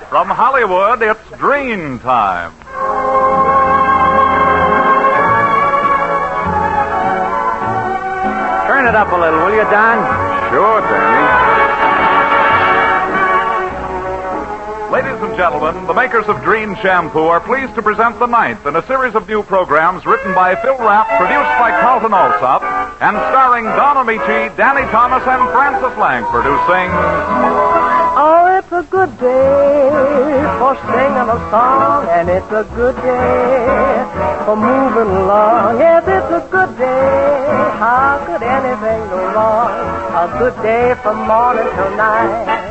From Hollywood, it's Dream Time. Turn it up a little, will you, Don? Sure, Danny. Ladies and gentlemen, the makers of Dream Shampoo are pleased to present The Ninth in a series of new programs written by Phil Rapp, produced by Carlton Alsop, and starring Don Ameche, Danny Thomas, and Frances Langford, who sing... Oh, it's a good day for singing a song, and it's a good day for moving along. Yes, it's a good day. How could anything go wrong? A good day from morning till night.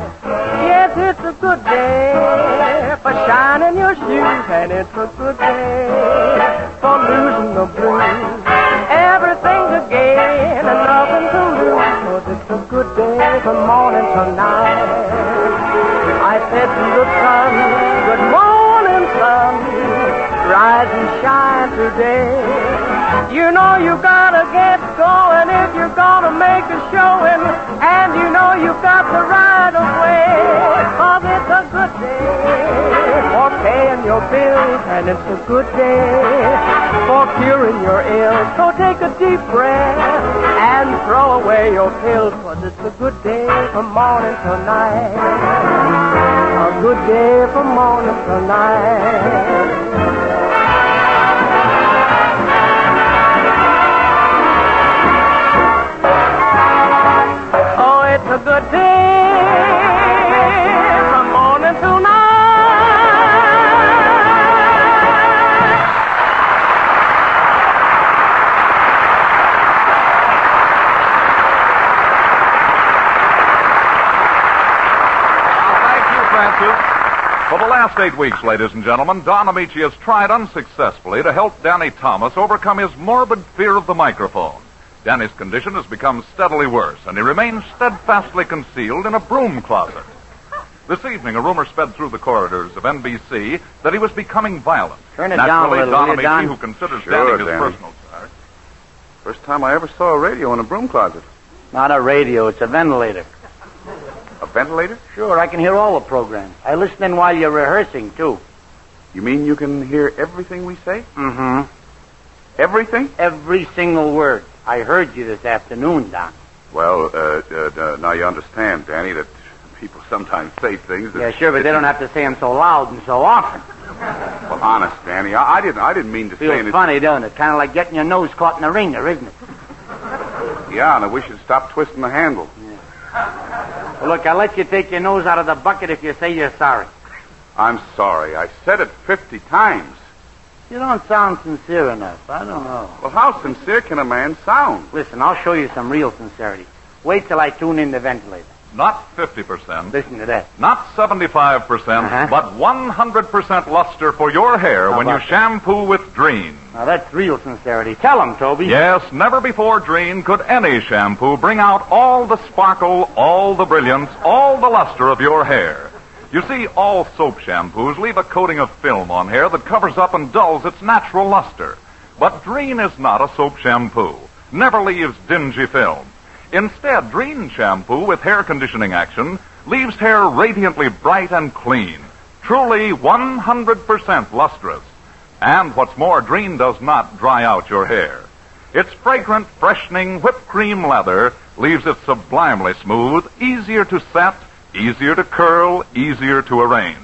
Yes, it's a good day for shining your shoes, and it's a good day for losing the blues. Everything's a gain and nothing to lose, 'cause it's a good day from morning till night. I said to the sun, good morning, sun, rise and shine today. You know you gotta get going if you're gonna make a showing, and you know you got to ride away, 'cause it's a good day for paying your bills, and it's a good day for curing your ills. So take a deep breath and throw away your pills, 'cause it's a good day from morning till night. A good day from morning till night. Oh, it's a good day from morning till night. For the last 8 weeks, ladies and gentlemen, Don Ameche has tried unsuccessfully to help Danny Thomas overcome his morbid fear of the microphone. Danny's condition has become steadily worse, and he remains steadfastly concealed in a broom closet. This evening, a rumor sped through the corridors of NBC that he was becoming violent. Turn it down a Naturally, little, Don will you, Ameche, Don? who considers Sure, Danny his Danny. personal star. First time I ever saw a radio in a broom closet. Not a radio, it's a ventilator. A ventilator? Sure, I can hear all the programs. I listen in while you're rehearsing, too. You mean you can hear everything we say? Mm-hmm. Everything? Every single word. I heard you this afternoon, Don. Well, now you understand, Danny, that people sometimes say things that... Yeah, sure, but they don't have to say them so loud and so often. Well, honest, Danny, I didn't mean to say Feels anything. funny, don't it? Kind of like getting your nose caught in a ringer, isn't it? Yeah, and I wish you'd stop twisting the handle. Well, look, I'll let you take your nose out of the bucket if you say you're sorry. I'm sorry. I said it 50 times. You don't sound sincere enough. I don't know. Well, how sincere can a man sound? Listen, I'll show you some real sincerity. Wait till I tune in the ventilator. Not 50%. Listen to that. Not 75%, but 100% luster for your hair when you about shampoo with Dream. Now, that's real sincerity. Tell them, Toby. Yes, never before Dream could any shampoo bring out all the sparkle, all the brilliance, all the luster of your hair. You see, all soap shampoos leave a coating of film on hair that covers up and dulls its natural luster. But Dream is not a soap shampoo. Never leaves dingy film. Instead, Dream shampoo with hair conditioning action leaves hair radiantly bright and clean. Truly 100% lustrous. And what's more, Dream does not dry out your hair. Its fragrant, freshening whipped cream lather leaves it sublimely smooth, easier to set, easier to curl, easier to arrange.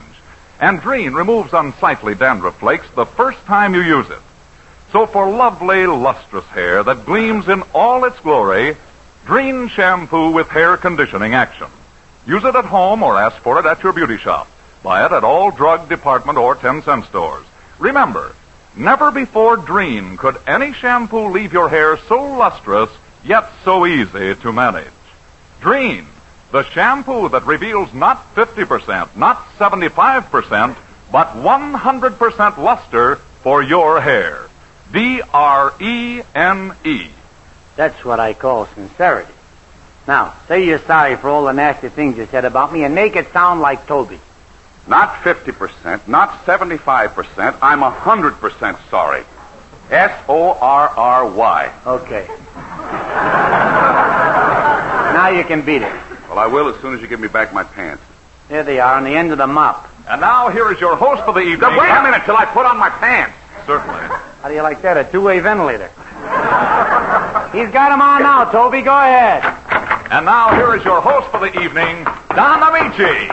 And Dream removes unsightly dandruff flakes the first time you use it. So for lovely, lustrous hair that gleams in all its glory, Dream shampoo with hair conditioning action. Use it at home or ask for it at your beauty shop. Buy it at all drug department or 10-cent stores. Remember, never before Dream could any shampoo leave your hair so lustrous, yet so easy to manage. Dream, the shampoo that reveals not 50%, not 75%, but 100% luster for your hair. D-R-E-N-E. That's what I call sincerity. Now, say you're sorry for all the nasty things you said about me and make it sound like Toby. Not 50%, not 75%. I'm 100% sorry. S-O-R-R-Y. Okay. Now you can beat it. Well, I will as soon as you give me back my pants. There they are on the end of the mop. And now, here is your host for the evening. Wait a minute till I put on my pants. Certainly. How do you like that, a two-way ventilator? He's got him on now, Toby. Go ahead. And now, here is your host for the evening, Don Ameche.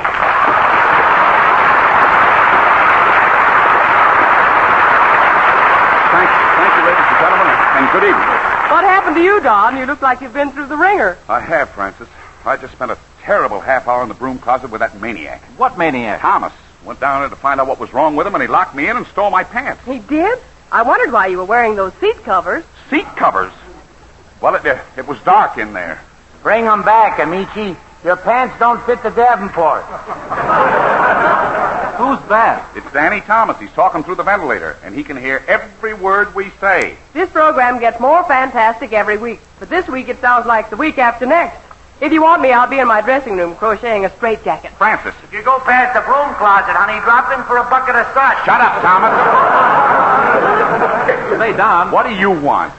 Thank you, ladies and gentlemen, and good evening. What happened to you, Don? You look like you've been through the ringer. I have, Francis. I just spent a terrible half hour in the broom closet with that maniac. What maniac? Thomas. Went down there to find out what was wrong with him, and he locked me in and stole my pants. He did? I wondered why you were wearing those seat covers. Seat covers? Well, it was dark in there. Bring him back, Ameche. Your pants don't fit the Davenport. Who's that? It's Danny Thomas. He's talking through the ventilator, and he can hear every word we say. This program gets more fantastic every week, but this week it sounds like the week after next. If you want me, I'll be in my dressing room crocheting a straitjacket. Francis. If you go past the broom closet, honey, drop in for a bucket of suds. Shut up, Thomas. Say, Don, What do you want?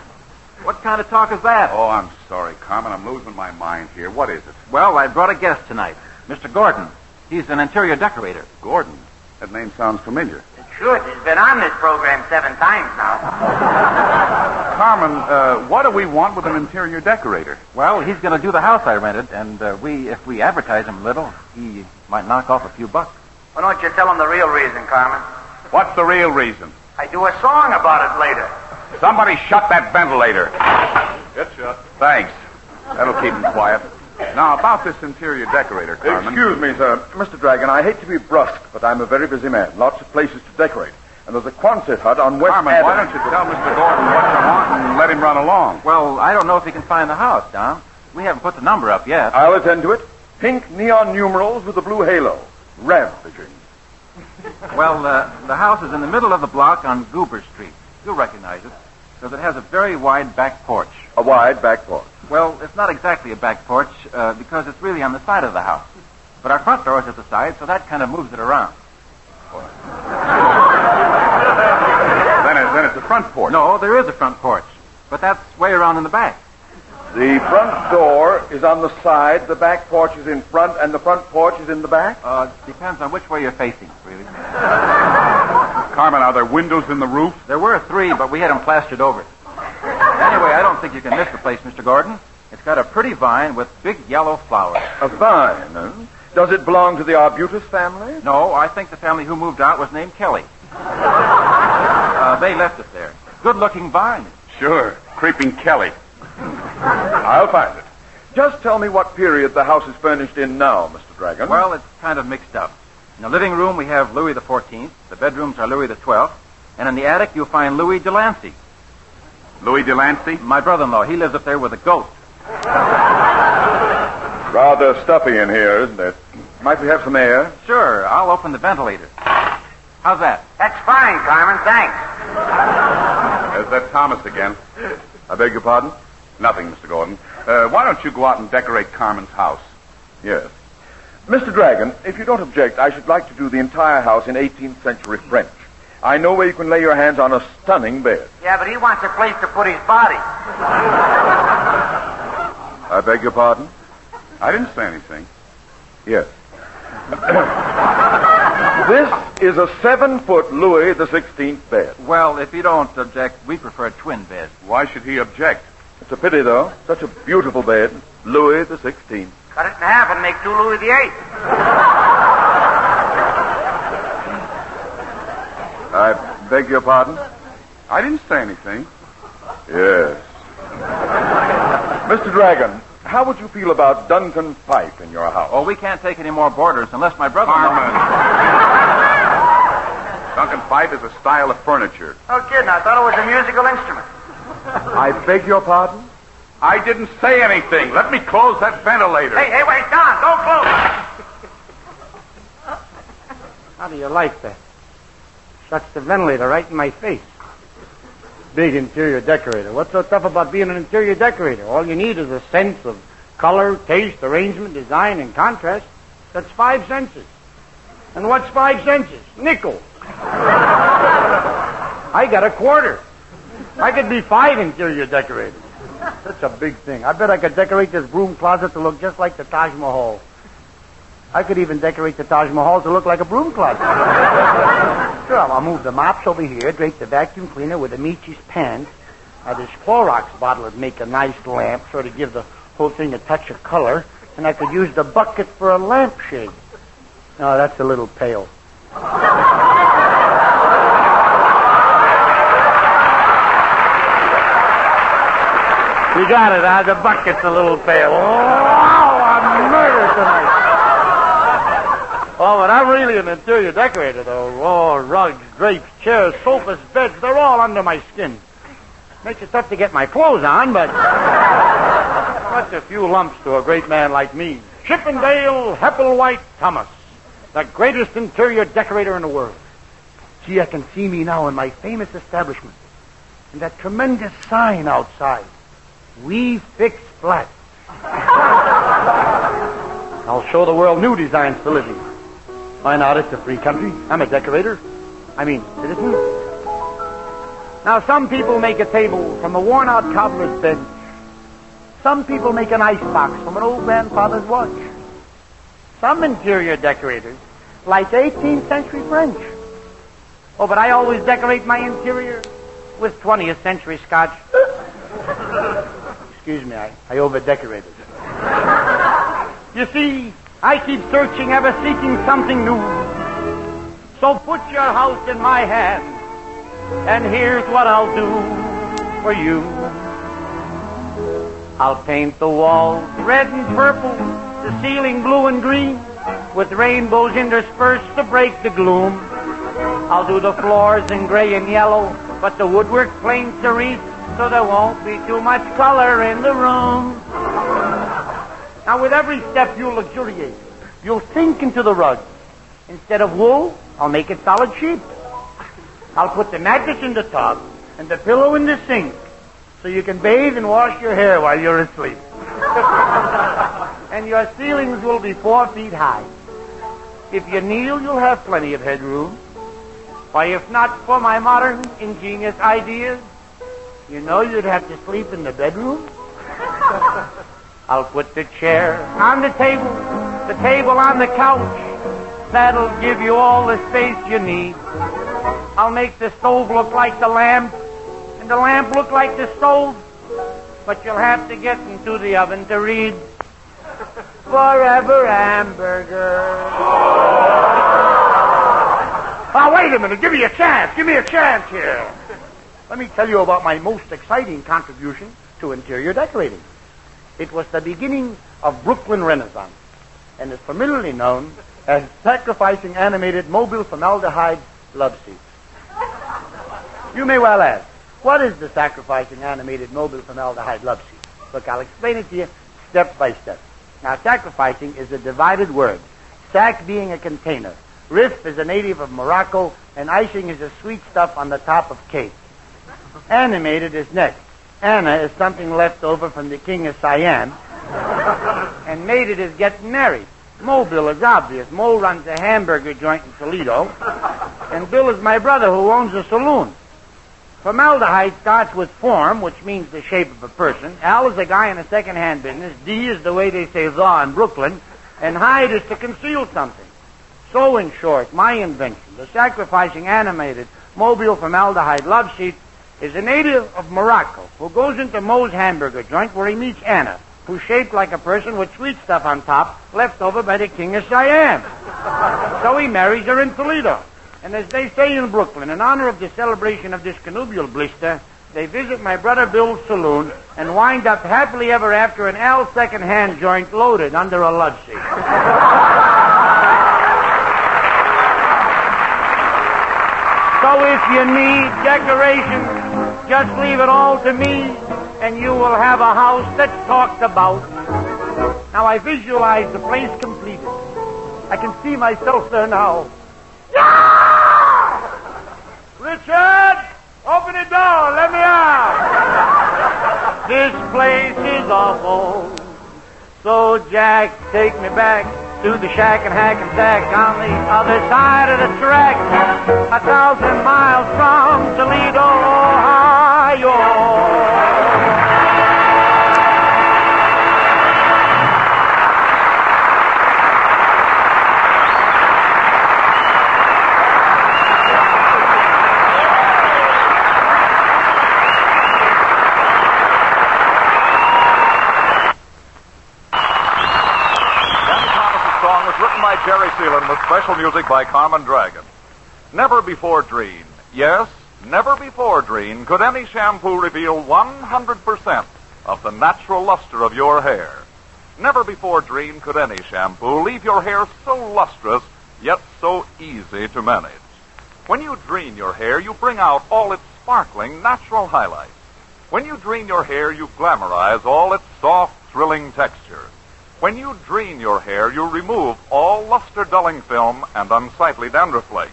what kind of talk is that? Oh, I'm sorry, Carmen. I'm losing my mind here. What is it? Well, I brought a guest tonight, Mr. Gordon. He's an interior decorator. Gordon. That name sounds familiar. It should. He's been on this program 7 times now. Carmen, what do we want with an interior decorator? Well, he's going to do the house I rented, and if we advertise him a little, he might knock off a few bucks. Why don't you tell him the real reason, Carmen? What's the real reason? I do a song about it later. Somebody shut that ventilator. Get shut. Thanks. That'll keep him quiet. Now, about this interior decorator, Carmen. Excuse me, sir. Mr. Dragon, I hate to be brusque, but I'm a very busy man. Lots of places to decorate. And there's a Quonset hut on West Carmen, Avenue. why don't you tell Mr. Gordon what you want and let him run along? Well, I don't know if he can find the house, Don. We haven't put the number up yet. I'll attend to it. Pink neon numerals with a blue halo. Rampaging. Well, the house is in the middle of the block on Goober Street. You'll recognize it, because it has a very wide back porch. A wide back porch. Well, it's not exactly a back porch, because it's really on the side of the house. But our front door is at the side, so that kind of moves it around. Then it's the front porch. No, there is a front porch, but that's way around in the back. The front door is on the side, the back porch is in front, and the front porch is in the back? Depends on which way you're facing, really. Carmen, are there windows in the roof? There were 3, but we had them plastered over. Anyway, I don't think you can miss the place, Mr. Gordon. It's got a pretty vine with big yellow flowers. A vine, huh? Does it belong to the Arbutus family? No, I think the family who moved out was named Kelly. They left it there. Good-looking vine. Sure. Creeping Kelly. I'll find it. Just tell me what period the house is furnished in now, Mr. Dragon. Well, it's kind of mixed up. In the living room, we have Louis XIV. The bedrooms are Louis XII. And in the attic, you'll find Louis Delancey. Louis Delancey? My brother-in-law. He lives up there with a goat. Rather stuffy in here, isn't it? Might we have some air? Sure, I'll open the ventilator. How's that? That's fine, Carmen. Thanks. There's that Thomas again. I beg your pardon? Nothing, Mr. Gordon. Why don't you go out and decorate Carmen's house? Yes. Mr. Dragon, if you don't object, I should like to do the entire house in 18th century French. I know where you can lay your hands on a stunning bed. Yeah, but he wants a place to put his body. I beg your pardon? I didn't say anything. Yes. This is a 7-foot Louis XVI bed. Well, if you don't object, we prefer a twin bed. Why should he object? It's a pity, though. Such a beautiful bed. Louis XVI. Cut it in half and make 2 Louis XVIII. I beg your pardon? I didn't say anything. Yes. Mr. Dragon, how would you feel about Duncan pipe in your house? Oh, we can't take any more boarders unless my brother... Carmen. Duncan pipe is a style of furniture. No kidding. I thought it was a musical instrument. I beg your pardon? I didn't say anything. Let me close that ventilator. Hey, wait, Don. Don't close. How do you like that? Shuts the ventilator right in my face. Big interior decorator. What's so tough about being an interior decorator? All you need is a sense of color, taste, arrangement, design, and contrast. That's 5 senses. And what's 5 senses? Nickel. I got a quarter. I could be 5 interior decorators. Such a big thing. I bet I could decorate this broom closet to look just like the Taj Mahal. I could even decorate the Taj Mahal to look like a broom closet. Sure, I'll move the mops over here, drape the vacuum cleaner with Ameche's pants. Now, this Clorox bottle would make a nice lamp, sort of give the whole thing a touch of color, and I could use the bucket for a lampshade. No, that's a little pale. You got it, huh? The bucket's a little pale. Oh, I'm murdered tonight. Oh, but I'm really an interior decorator, though. Oh, rugs, drapes, chairs, sofas, beds, they're all under my skin. Makes it tough to get my clothes on, but what's a few lumps to a great man like me? Chippendale Hepplewhite Thomas, the greatest interior decorator in the world. Gee, I can see me now in my famous establishment. And that tremendous sign outside. We fix flats. I'll show the world new designs for living. Why not? It's a free country. I'm a decorator. I mean, citizen. Now, some people make a table from a worn-out cobbler's bench. Some people make an icebox from an old grandfather's watch. Some interior decorators like 18th century French. Oh, but I always decorate my interior with 20th century Scotch. Excuse me, I over-decorated. You see, I keep searching, ever seeking something new. So put your house in my hands, and here's what I'll do for you. I'll paint the walls red and purple, the ceiling blue and green, with rainbows interspersed to break the gloom. I'll do the floors in gray and yellow, but the woodwork plain cerise, so there won't be too much color in the room. Now, with every step you'll luxuriate. You'll sink into the rug. Instead of wool, I'll make it solid sheep. I'll put the mattress in the tub and the pillow in the sink, so you can bathe and wash your hair while you're asleep. And your ceilings will be 4 feet high. If you kneel, you'll have plenty of headroom. Why, if not for my modern, ingenious ideas, you know you'd have to sleep in the bedroom. I'll put the chair on the table on the couch. That'll give you all the space you need. I'll make the stove look like the lamp, and the lamp look like the stove. But you'll have to get into the oven to read Forever Hamburger. Oh, wait a minute. Give me a chance here. Let me tell you about my most exciting contribution to interior decorating. It was the beginning of Brooklyn Renaissance, and is familiarly known as sacrificing animated mobile formaldehyde love seats. You may well ask, what is the sacrificing animated mobile formaldehyde love seat? Look, I'll explain it to you step by step. Now, sacrificing is a divided word, sac being a container, rif is a native of Morocco, and icing is a sweet stuff on the top of cake. Animated is next. Anna is something left over from the king of Siam, and mated is getting married. Mobile is obvious. Mo runs a hamburger joint in Toledo, and Bill is my brother who owns a saloon. Formaldehyde starts with form, which means the shape of a person. Al is a guy in a second-hand business. D is the way they say the in Brooklyn, and hide is to conceal something. So, in short, my invention, the sacrificing animated mobile formaldehyde love seat, is a native of Morocco who goes into Mo's hamburger joint where he meets Anna, who's shaped like a person with sweet stuff on top left over by the king of Siam. So he marries her in Toledo. And as they say in Brooklyn, in honor of the celebration of this connubial blister, they visit my brother Bill's saloon and wind up happily ever after in Al's second-hand joint loaded under a love seat. So if you need decoration, just leave it all to me, and you will have a house that's talked about. Now, I visualize the place completed. I can see myself there now. Yeah! Richard, open the door. Let me out. This place is awful. So, Jack, take me back to the shack and hack and sack on the other side of the track, 1,000 miles from Toledo, Ohio. Jerry Seelan with special music by Carmen Dragon. Never before dream. Yes, never before dream could any shampoo reveal 100% of the natural luster of your hair. Never before dream could any shampoo leave your hair so lustrous, yet so easy to manage. When you dream your hair, you bring out all its sparkling, natural highlights. When you dream your hair, you glamorize all its soft, thrilling texture. When you dream your hair, you remove all luster-dulling film and unsightly dandruff flakes.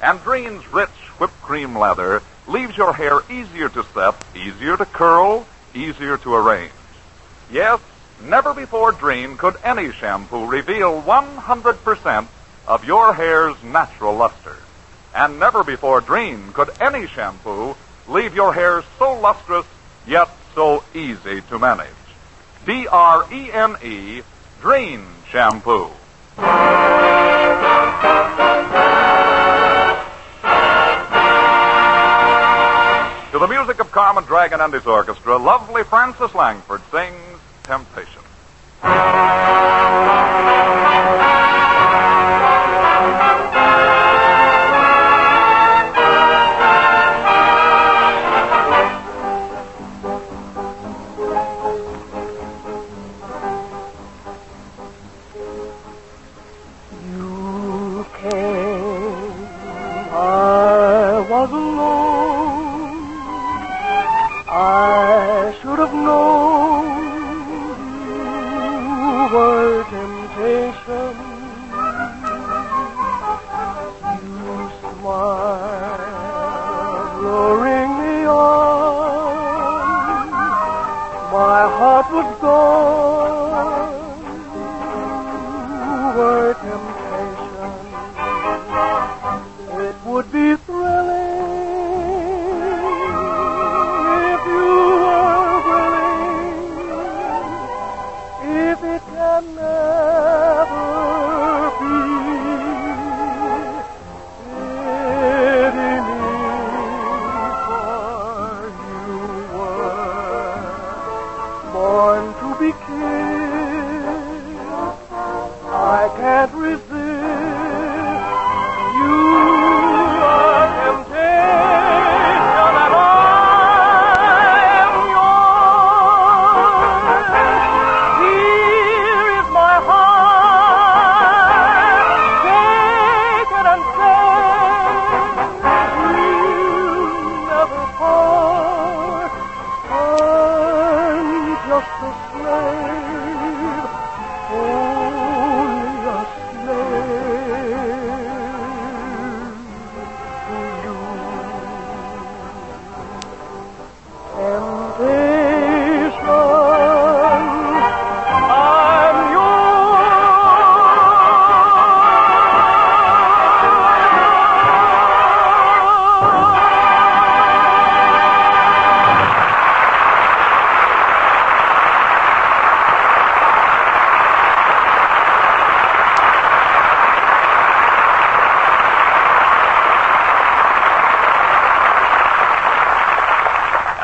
And Dreen's rich whipped cream lather leaves your hair easier to set, easier to curl, easier to arrange. Yes, never before dream could any shampoo reveal 100% of your hair's natural luster. And never before dream could any shampoo leave your hair so lustrous, yet so easy to manage. D-R-E-N-E, Dreen Shampoo. To the music of Carmen Dragon and his orchestra, lovely Frances Langford sings Temptation.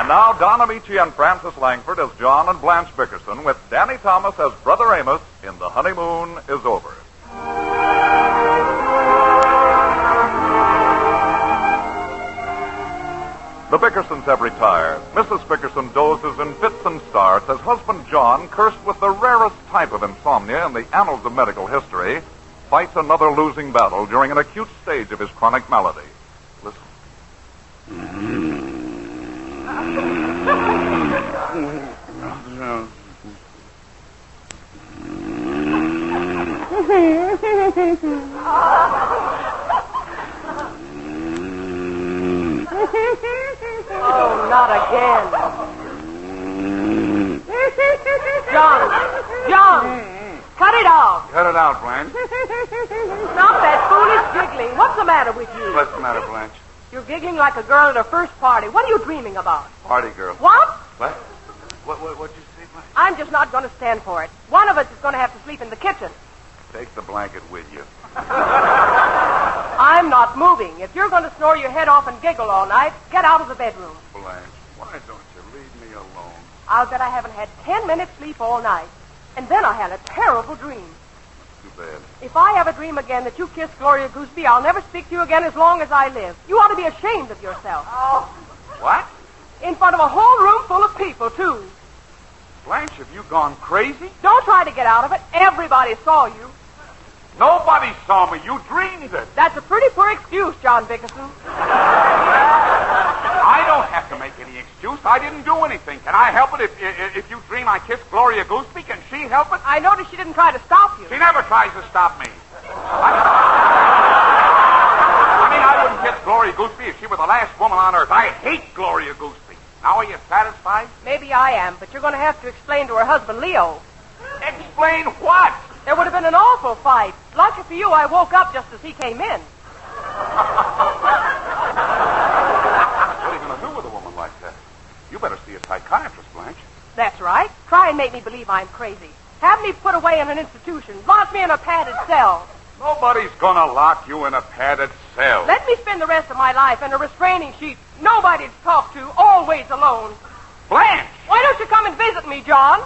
Now, Don Ameche and Frances Langford as John and Blanche Bickerson, with Danny Thomas as Brother Amos in The Honeymoon is Over. The Bickersons have retired. Mrs. Bickerson dozes in fits and starts as husband John, cursed with the rarest type of insomnia in the annals of medical history, fights another losing battle during an acute stage of his chronic malady. Listen. Oh, not again. John, cut it off. Cut it out, Blanche. Stop that foolish giggling. What's the matter with you? What's the matter, Blanche? You're giggling like a girl at her first party. What are you dreaming about? Party girl. What? What'd you say, Blanche? I'm just not going to stand for it. One of us is going to have to sleep in the kitchen. Take the blanket with you. I'm not moving. If you're going to snore your head off and giggle all night, get out of the bedroom. Blanche, why don't you leave me alone? I'll bet I haven't had 10 minutes sleep all night. And then I had a terrible dream. too bad. If I ever dream again that you kissed Gloria Gooseby, I'll never speak to you again as long as I live. You ought to be ashamed of yourself. Oh. What? In front of a whole room full of people, too. Blanche, have you gone crazy? Don't try to get out of it. Everybody saw you. Nobody saw me. You dreamed it. That's a pretty poor excuse, John Bickerson. I don't have to make any excuse. I didn't do anything. Can I help it if you dream I kissed Gloria Gooseby? Can she help it? I noticed she didn't try to stop you. She never tries to stop me. I wouldn't kiss Gloria Gooseby if she were the last woman on earth. I hate Gloria Gooseby. Now are you satisfied? Maybe I am, but you're going to have to explain to her husband, Leo. Explain what? There would have been an awful fight. Lucky for you, I woke up just as he came in. What are you going to do with a woman like that? You better see a psychiatrist, Blanche. That's right. Try and make me believe I'm crazy. Have me put away in an institution. Lock me in a padded cell. Nobody's going to lock you in a padded cell. Let me spend the rest of my life in a restraining sheet. Nobody to talk to, always alone. Blanche! Why don't you come and visit me, John?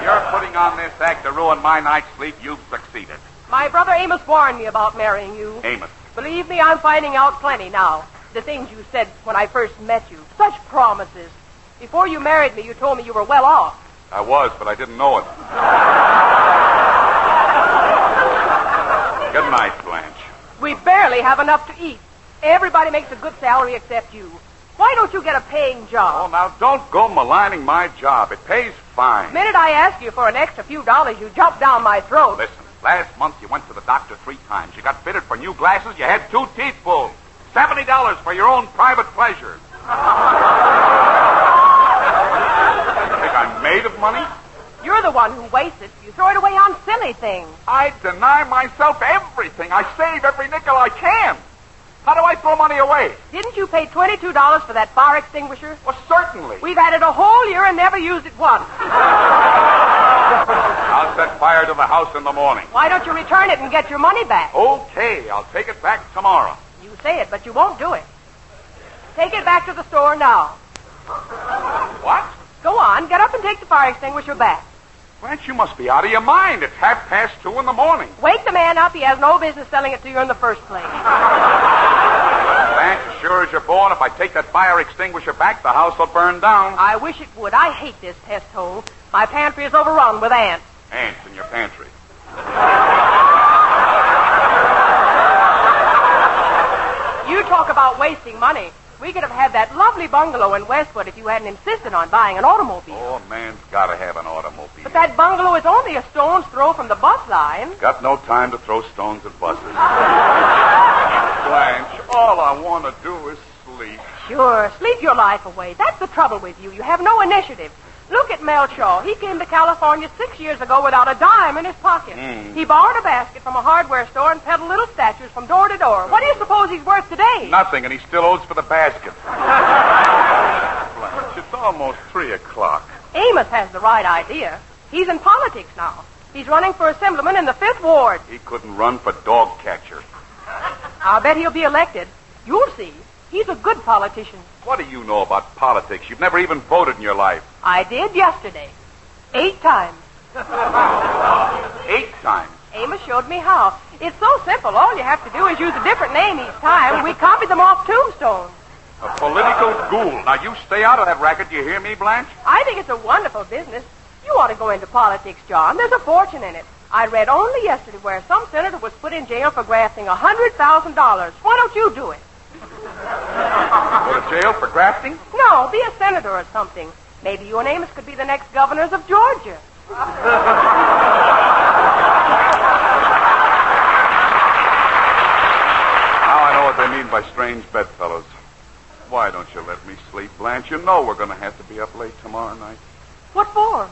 You're putting on this act to ruin my night's sleep. You've succeeded. My brother Amos warned me about marrying you. Amos. Believe me, I'm finding out plenty now. The things you said when I first met you. Such promises. Before you married me, you told me you were well off. I was, but I didn't know it. Good night, Blanche. We barely have enough to eat. Everybody makes a good salary except you. Why don't you get a paying job? Oh, now, don't go maligning my job. It pays fine. The minute I ask you for an extra few dollars, you jump down my throat. Listen, last month you went to the doctor 3 times. You got fitted for new glasses. You had 2 teeth pulled. $70 for your own private pleasure. You think I'm made of money? You're the one who wastes it. You throw it away on silly things. I deny myself everything. I save every nickel I can. How do I throw money away? Didn't you pay $22 for that fire extinguisher? Well, certainly. We've had it a whole year and never used it once. I'll set fire to the house in the morning. Why don't you return it and get your money back? Okay, I'll take it back tomorrow. You say it, but you won't do it. Take it back to the store now. What? Go on, get up and take the fire extinguisher back. Blanche, you must be out of your mind. It's 2:30 in the morning. Wake the man up. He has no business selling it to you in the first place. Blanche, as sure as you're born, if I take that fire extinguisher back, the house will burn down. I wish it would. I hate this pest hole. My pantry is overrun with ants. Ants in your pantry. You talk about wasting money. We could have had that lovely bungalow in Westwood if you hadn't insisted on buying an automobile. Oh, a man's got to have an automobile. But that bungalow is only a stone's throw from the bus line. Got no time to throw stones at buses. Blanche, all I want to do is sleep. Sure, sleep your life away. That's the trouble with you. You have no initiative. Look at Mel Shaw. He came to California 6 years ago without a dime in his pocket. He borrowed a basket from a hardware store and peddled little statues from door to door. What do you suppose he's worth today? Nothing, and he still owes for the basket. Blanche, it's almost 3 o'clock. Amos has the right idea. He's in politics now. He's running for assemblyman in the 5th Ward. He couldn't run for dog catcher. I'll bet he'll be elected. You'll see. He's a good politician. What do you know about politics? You've never even voted in your life. I did yesterday. 8 times. 8 times. Amos showed me how. It's so simple. All you have to do is use a different name each time. We copied them off tombstones. A political ghoul. Now, you stay out of that racket. Do you hear me, Blanche? I think it's a wonderful business. You ought to go into politics, John. There's a fortune in it. I read only yesterday where some senator was put in jail for grafting $100,000. Why don't you do it? Go to jail for grafting? No, be a senator or something. Maybe you and Amos could be the next governors of Georgia. Now I know what they mean by strange bedfellows. Why don't you let me sleep, Blanche? You know we're going to have to be up late tomorrow night. What for?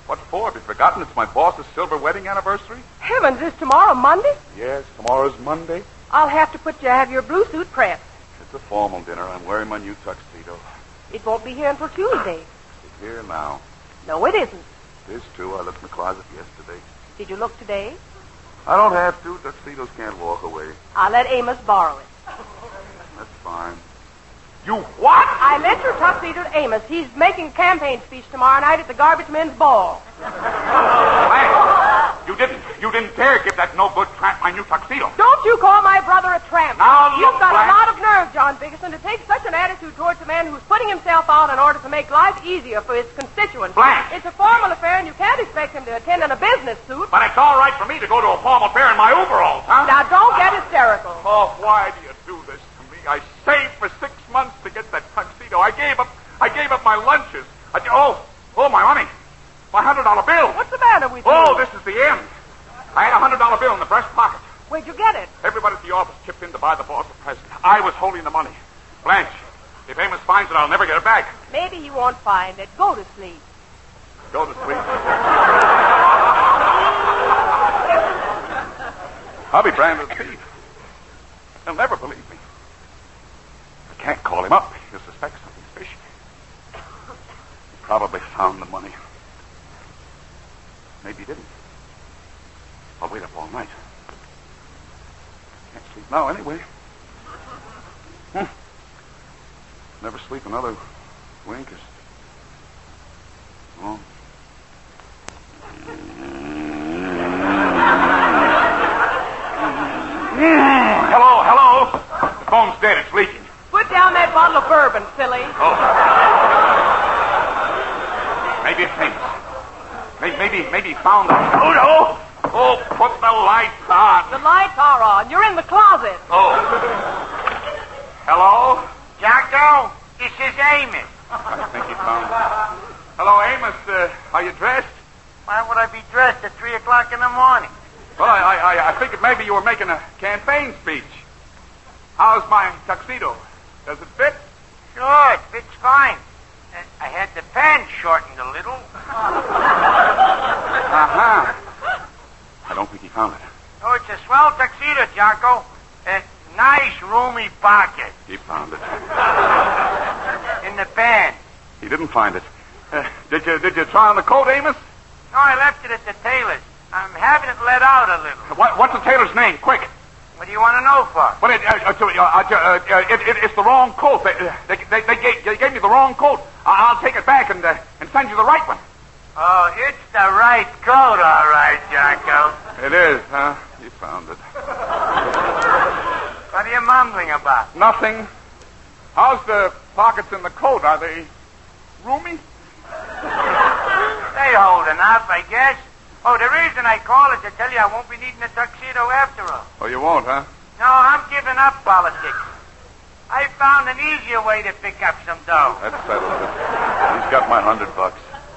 What for? Have you forgotten it's my boss's silver wedding anniversary? Heavens, is tomorrow Monday? Yes, tomorrow's Monday. I'll have to have your blue suit pressed. It's a formal dinner. I'm wearing my new tuxedo. It won't be here until Tuesday. It's here now. No, it isn't. It is, too. I looked in the closet yesterday. Did you look today? I don't have to. Tuxedos can't walk away. I'll let Amos borrow it. That's fine. You what? I lent your tuxedo to Amos. He's making a campaign speech tomorrow night at the garbage men's ball. Blanche, you didn't dare give that no-good tramp my new tuxedo. Don't you call my brother a tramp. Now, look, You've got Blanche. a lot of nerve, John Bickerson, to take such an attitude towards a man who's putting himself out in order to make life easier for his constituents. Blanche. It's a formal affair, and you can't expect him to attend in a business suit. But it's all right for me to go to a formal fair in my overalls, huh? Now, don't get hysterical. Oh, why do you do this to me? I saved for 6 months to get that tuxedo. I gave up my lunches. My money. My $100 bill. What's the matter with you? Oh, this is the end. I had a $100 bill in the breast pocket. Where'd you get it? Everybody at the office chipped in to buy the boss a present. I was holding the money. Blanche, if Amos finds it, I'll never get it back. Maybe he won't find it. Go to sleep. Go to sleep. I'll be branded a thief. He'll never believe me. I can't call him up. He'll suspect something fishy. He probably found the money. Maybe he didn't. I'll wait up all night. Can't sleep now anyway. Never sleep another wink is... Oh. Hello. The phone's dead. It's leaking. Put down that bottle of bourbon, silly. Oh. Maybe it's Amos. Maybe he found the... Oh, no. Oh, put the lights on. The lights are on. You're in the closet. Oh. Hello? Jocko, this is Amos. I think he found it. Hello, Amos. Are you dressed? Why would I be dressed at 3 o'clock in the morning? Well, I figured maybe you were making a campaign speech. How's my tuxedo? Does it fit? Sure, it fits fine. I had the pants shortened a little. Uh-huh. I don't think he found it. Oh, it's a swell tuxedo, Jocko. Nice, roomy pocket. He found it. In the pants. He didn't find it. Did you try on the coat, Amos? No, I left it at the tailor's. I'm having it let out a little. What's the tailor's name? Quick. What do you want to know for? But it's the wrong coat. They gave me the wrong coat. I'll take it back and send you the right one. Oh, it's the right coat, all right, Jocko. It is, huh? You found it. What are you mumbling about? Nothing. How's the pockets in the coat? Are they roomy? They hold enough, I guess. Oh, the reason I call is to tell you I won't be needing a tuxedo after all. Oh, you won't, huh? No, I'm giving up politics. I found an easier way to pick up some dough. That settles it. He's got my $100.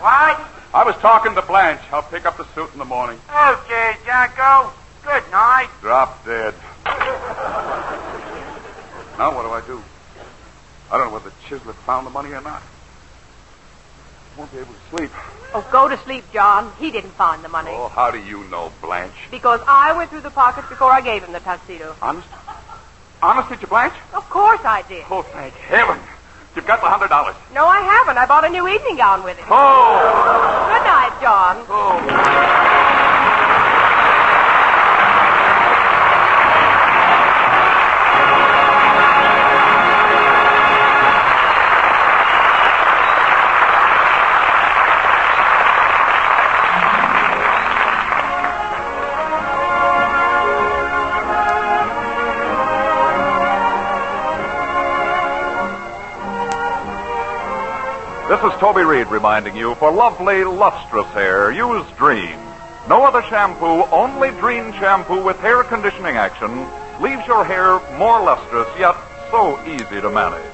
What? I was talking to Blanche. I'll pick up the suit in the morning. Okay, Jocko. Good night. Drop dead. Now what do? I don't know whether Chislett found the money or not. Won't be able to sleep. Oh, go to sleep, John. He didn't find the money. Oh, how do you know, Blanche? Because I went through the pockets before I gave him the tuxedo. Honest? Honest, did you, Blanche? Of course I did. Oh, thank heaven. You've got the $100. No, I haven't. I bought a new evening gown with it. Oh! Good night, John. Oh. This is Toby Reed reminding you, for lovely, lustrous hair, use Dream. No other shampoo, only Dream shampoo with hair conditioning action leaves your hair more lustrous, yet so easy to manage.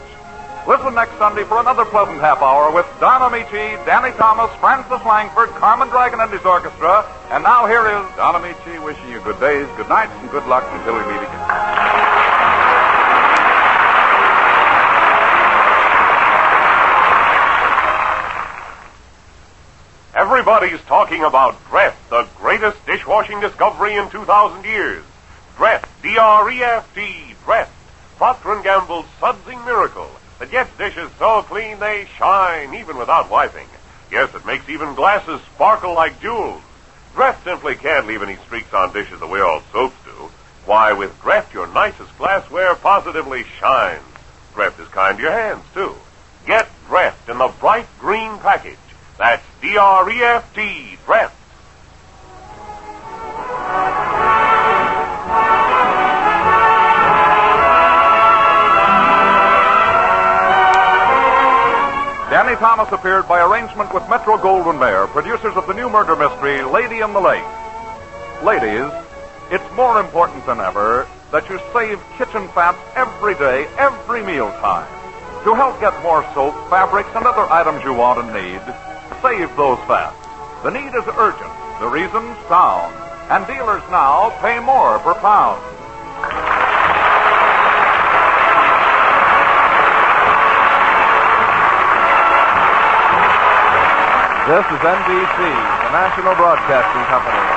Listen next Sunday for another pleasant half hour with Don Ameche, Danny Thomas, Frances Langford, Carmen Dragon and his orchestra. And now here is Don Ameche wishing you good days, good nights, and good luck until we meet again. Everybody's talking about Dreft, the greatest dishwashing discovery in 2,000 years. Dreft, D-R-E-F-T, Dreft, Procter & Gamble's sudsing miracle that gets dishes so clean they shine even without wiping. Yes, it makes even glasses sparkle like jewels. Dreft simply can't leave any streaks on dishes the way all soaps do. Why, with Dreft, your nicest glassware positively shines. Dreft is kind to your hands, too. Get Dreft in the bright green package. That's D-R-E-F-T, Dreft. Danny Thomas appeared by arrangement with Metro-Goldwyn-Mayer, producers of the new murder mystery, Lady in the Lake. Ladies, it's more important than ever that you save kitchen fats every day, every mealtime. To help get more soap, fabrics, and other items you want and need, save those fats. The need is urgent, the reason's sound, and dealers now pay more per pound. This is NBC, the National Broadcasting Company.